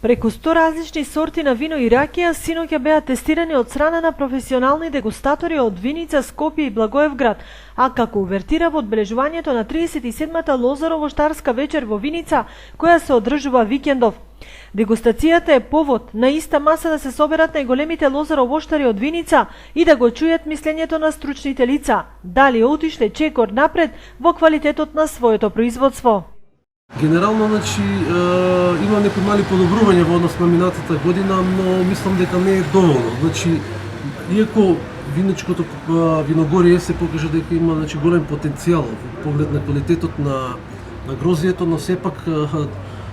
Преку 100 различни сорти на вино и ракија синоќа беа тестирани од страна на професионални дегустатори од Виница, Скопје и Благоевград, а како увертира во одбележувањето на 37-та Лозарово-штарска вечер во Виница, која се одржува викендов. Дегустацијата е повод на иста маса да се соберат најголемите лозаровоштари од Виница и да го чујат мислењето на стручните лица, дали отишле чекор напред во квалитетот на своето производство. Генерално, има некои мали подобрувања во однос на минатата година, но мислам дека не е доволно. Иако винечкото виногорие се покажа дека има голем потенцијал во поглед на квалитетот на грозието, но сепак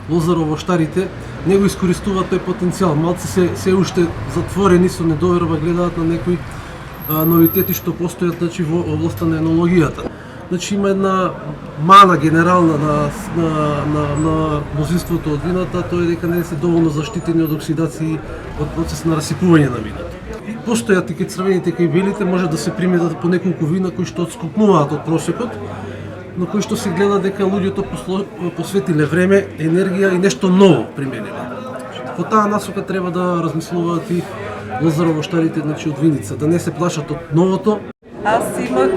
лозаровоштарите не го искористуваат тој потенцијал. Малце се уште затворени, со недоверба гледаат на некои новитети што постојат во областта на енологијата. Има една мана генерална на мнозинството од вината, тоа е дека не се доволно заштитени од оксидации од процес на расипување на виното. Постојат и кај црвените, кај белите, може да се приметат по неколку вина кои што отскокнуваат од просекот, но кои што се гледа дека луѓето посветиле време, енергија и нешто ново примениле. Во таа насока треба да размислуваат и лозаровоштарите од Виница, да не се плашат од новото. Аз имах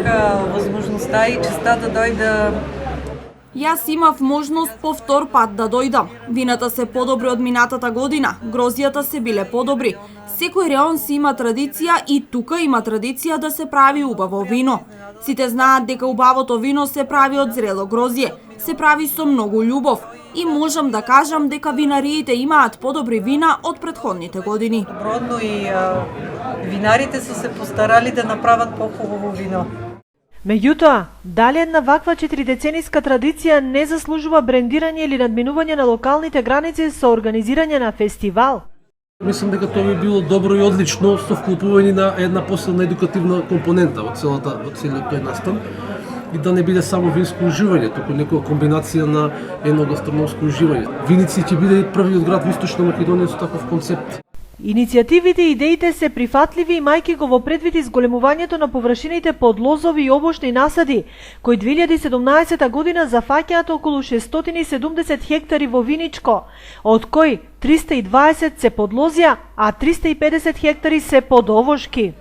возможноста и честа да дојда. Јас имав можност по втор пат да дојдам. Вината се подобри од минатата година, грозијата се биле подобри. Секој реон си има традиција и тука има традиција да се прави убаво вино. Сите знаат дека убавото вино се прави од зрело грозје, се прави со многу љубов. И можам да кажам дека винариите имаат подобри вина од претходните години. Добродно и винарите се постарали да направат похубаво вино. Меѓутоа, дали една ваква 4-децениска традиција не заслужува брендирање или надминување на локалните граници со организирање на фестивал? Мислам дека тоа би било добро и одлично со вклупување на една посилна едукативна компонента од целиот тој настан и да не биде само винско уживање, туку некоја комбинација на еногастрономско уживање. Виница ќе биде првиот град во Источна Македонија со таков концепт. Иницијативите и идеите се прифатливи, имајќи го во предвид изголемувањето на површините под лозови и овошни насади, кои 2017 година зафаќаат околу 670 хектари во Виничко, од кои 320 се под лозја, а 350 хектари се под овошки.